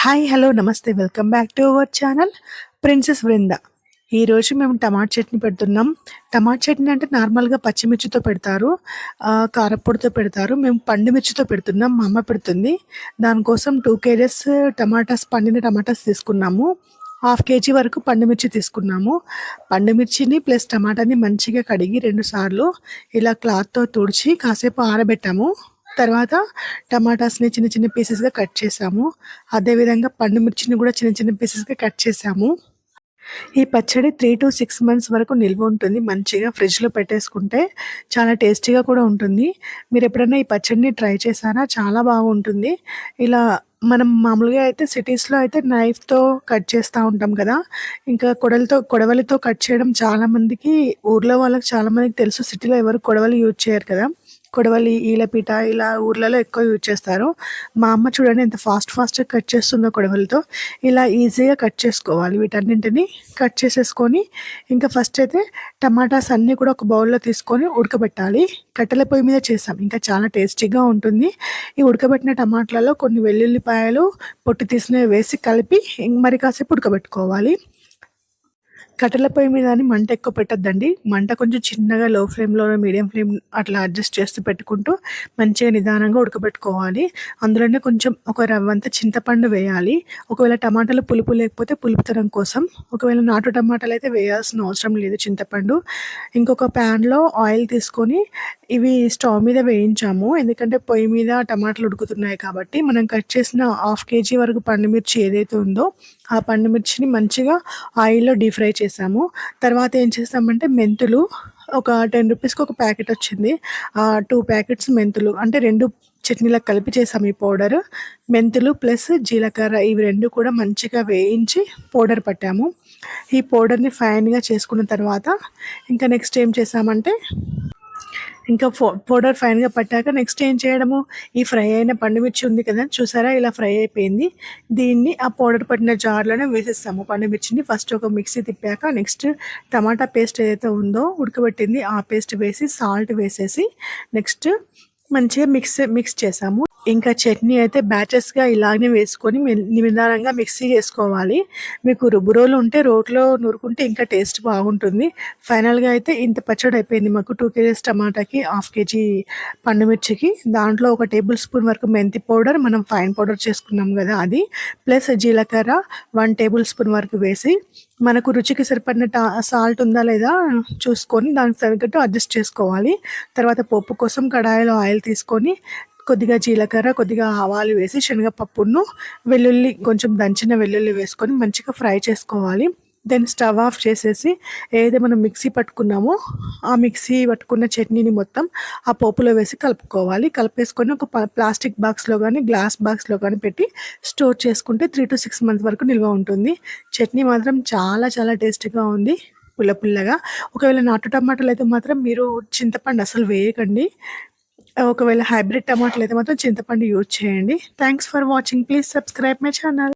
Hi hello నమస్తే welcome back to our channel princess Brinda. ఈరోజు మేము టమాటా చట్నీ పెడుతున్నాం. టమాటా చట్నీ అంటే నార్మల్గా పచ్చిమిర్చితో పెడతారు, కారప్పొడితో పెడతారు. మేము పండు మిర్చితో పెడుతున్నాం, మా అమ్మ పెడుతుంది. దానికోసం 2 kgs టమాటాస్, పండిన టమాటాస్ తీసుకున్నాము. 1/2 kg వరకు పండు మిర్చి తీసుకున్నాము. పండు మిర్చిని ప్లస్ టమాటాని మంచిగా కడిగి 2 సార్లు ఇలా క్లాత్తో తుడిచి కాసేపు ఆరబెట్టాము. తర్వాత టమాటాస్ని చిన్న చిన్న పీసెస్గా కట్ చేసాము. అదేవిధంగా పండు మిర్చిని కూడా చిన్న చిన్న పీసెస్గా కట్ చేసాము. ఈ పచ్చడి 3 to 6 months వరకు నిల్వ ఉంటుంది. మంచిగా ఫ్రిడ్జ్లో పెట్టేసుకుంటే చాలా టేస్టీగా కూడా ఉంటుంది. మీరు ఎప్పుడైనా ఈ పచ్చడిని ట్రై చేశారా? చాలా బాగుంటుంది. ఇలా మనం మామూలుగా అయితే సిటీస్లో అయితే నైఫ్తో కట్ చేస్తూ ఉంటాం కదా, ఇంకా కొడవలితో కట్ చేయడం చాలామందికి, ఊర్లో వాళ్ళకి చాలామందికి తెలుసు. సిటీలో ఎవరు కొడవలి యూజ్ చేయరు కదా. కొడవలి, ఈలపీట ఇలా ఊర్లలో ఎక్కువ యూజ్ చేస్తారు. మా అమ్మ చూడండి ఎంత ఫాస్ట్గా కట్ చేస్తుందో కొడవలితో. ఇలా ఈజీగా కట్ చేసుకోవాలి. వీటన్నింటినీ కట్ చేసేసుకొని ఇంకా ఫస్ట్ అయితే టమాటాస్ అన్నీ కూడా ఒక బౌల్లో తీసుకొని ఉడకబెట్టాలి. కట్టెల పొయ్యి మీద చేసాం, ఇంకా చాలా టేస్టీగా ఉంటుంది. ఈ ఉడకబెట్టిన టమాటాలలో కొన్ని వెల్లుల్లిపాయలు పొట్టు తీసినవి వేసి కలిపి మరి కాసేపు ఉడకబెట్టుకోవాలి. కట్టెల పొయ్యి మీద మంట ఎక్కువ పెట్టద్దండి. మంట కొంచెం చిన్నగా లో ఫ్లేమ్లో, మీడియం ఫ్లేమ్ అట్లా అడ్జస్ట్ చేస్తూ పెట్టుకుంటూ మంచిగా నిదానంగా ఉడకబెట్టుకోవాలి. అందులోనే కొంచెం ఒక రవ్వంత చింతపండు వేయాలి. ఒకవేళ టమాటాలు పులుపు లేకపోతే పులుపుతనం కోసం, ఒకవేళ నాటు టమాటాలు అయితే వేయాల్సిన అవసరం లేదు చింతపండు. ఇంకొక ప్యాన్లో ఆయిల్ తీసుకొని ఇవి స్టవ్ మీద వేయించాము. ఎందుకంటే పొయ్యి మీద టమాటాలు ఉడుకుతున్నాయి కాబట్టి. మనం కట్ చేసిన 1/2 kg వరకు పండు మిర్చి ఏదైతే ఉందో ఆ పండు మిర్చిని మంచిగా ఆయిల్లో డీప్ ఫ్రై చేసాము. తర్వాత ఏం చేస్తామంటే మెంతులు ఒక 10 రూపీస్కి ఒక ప్యాకెట్ వచ్చింది. 2 ప్యాకెట్స్ మెంతులు అంటే 2 చట్నీలకు కలిపి చేసాము ఈ పౌడర్. మెంతులు ప్లస్ జీలకర్ర ఇవి 2 కూడా మంచిగా వేయించి పౌడర్ పట్టాము. ఈ పౌడర్ని ఫైన్గా చేసుకున్న తర్వాత ఇంకా నెక్స్ట్ ఏం చేసామంటే, ఇంకా పౌడర్ ఫైన్గా పట్టాక నెక్స్ట్ ఏం చేయడము, ఈ ఫ్రై అయిన పండు మిర్చి ఉంది కదా, చూసారా ఇలా ఫ్రై అయిపోయింది. దీన్ని ఆ పౌడర్ పట్టిన జార్లోనే వేసేస్తాము. పండు మిర్చిని ఫస్ట్ ఒక మిక్సీ తిప్పాక నెక్స్ట్ టమాటా పేస్ట్ ఏదైతే ఉందో ఉడకబెట్టింది ఆ పేస్ట్ వేసి సాల్ట్ వేసేసి నెక్స్ట్ మంచిగా మిక్స్ చేసాము. ఇంకా చట్నీ అయితే బ్యాచెస్గా ఇలాగే వేసుకొని నిదానంగా మిక్సీ చేసుకోవాలి. మీకు రుబ్బురోలు ఉంటే రోట్లో నూరుకుంటే ఇంకా టేస్ట్ బాగుంటుంది. ఫైనల్గా అయితే ఇంత పచ్చడి అయిపోయింది మాకు. 2 kgs టమాటాకి, 1/2 kg పండు మిర్చికి. దాంట్లో ఒక టేబుల్ స్పూన్ వరకు మెంతి పౌడర్, మనం ఫైన్ పౌడర్ చేసుకున్నాం కదా అది, ప్లస్ జీలకర్ర 1 టేబుల్ స్పూన్ వరకు వేసి మనకు రుచికి సరిపడిన సాల్ట్ ఉందా లేదా చూసుకొని దానికి తగ్గట్టు అడ్జస్ట్ చేసుకోవాలి. తర్వాత పోపు కోసం కడాయిలో ఆయిల్ తీసుకొని కొద్దిగా జీలకర్ర, కొద్దిగా ఆవాలు వేసి శనగపప్పును, వెల్లుల్లి, కొంచెం దంచిన వెల్లుల్లి వేసుకొని మంచిగా ఫ్రై చేసుకోవాలి. దెన్ స్టవ్ ఆఫ్ చేసేసి ఏదైతే మనం మిక్సీ పట్టుకున్నామో ఆ మిక్సీ పట్టుకున్న చట్నీని మొత్తం ఆ పోపులో వేసి కలుపుకోవాలి. కలిపేసుకొని ఒక ప్లాస్టిక్ బాక్స్లో కానీ గ్లాస్ బాక్స్లో కానీ పెట్టి స్టోర్ చేసుకుంటే 3 to 6 months వరకు నిల్వ ఉంటుంది. చట్నీ మాత్రం చాలా చాలా టేస్టీగా ఉంది, పుల్లగా. ఒకవేళ నాటు టమాటాలు అయితే మాత్రం మీరు చింతపండు అసలు వేయకండి. ఒకవేళ హైబ్రిడ్ టమాటాలు అయితే మాత్రం చింతపండు యూజ్ చేయండి. Thanks for watching. Please subscribe my channel.